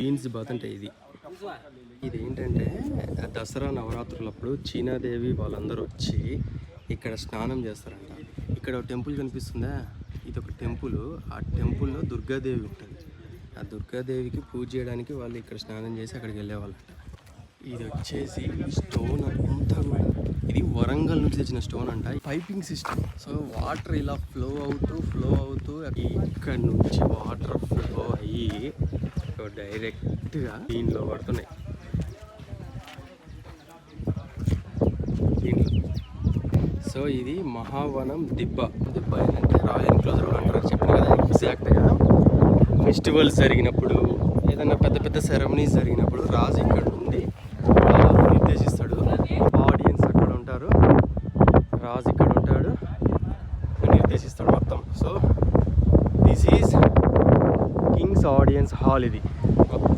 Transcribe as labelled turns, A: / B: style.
A: Beans bath అంటే ఇది ఏంటంటే దసరా నవరాత్రులప్పుడు చీనాదేవి వాళ్ళందరూ వచ్చి ఇక్కడ స్నానం చేస్తారంట. ఇక్కడ ఒక టెంపుల్ కనిపిస్తుందా, ఇది ఒక టెంపుల్. ఆ టెంపుల్లో దుర్గాదేవి ఉంటుంది. ఆ దుర్గాదేవికి పూజ చేయడానికి వాళ్ళు ఇక్కడ స్నానం చేసి అక్కడికి వెళ్ళేవాళ్ళంట. ఇది వచ్చేసి స్టోన్ అంతా కూడా, ఇది వరంగల్ నుంచి తెచ్చిన స్టోన్ అంట. Piping system. సో వాటర్ ఇలా ఫ్లో అవుతూ ఇక్కడ నుంచి వాటర్ ఫ్లో అయ్యి డైరెక్ట్గా దీనిలో పడుతున్నాయి. సో ఇది మహావనం దిబ్బ ఏంటంటే రాయల్ ఎన్క్లోజర్ అంటారు, చెప్పిన కదా. ఎగ్జాక్ట్గా ఫెస్టివల్స్ జరిగినప్పుడు, ఏదైనా పెద్ద పెద్ద సెరమనీస్ జరిగినప్పుడు రాజు ఇక్కడ ఉంది నిర్దేశిస్తాడు. ఆడియన్స్ అక్కడ ఉంటారు, రాజు ఇక్కడ ఉంటాడు, నిర్దేశిస్తాడు మొత్తం. So this is Kings audience hall. ఇది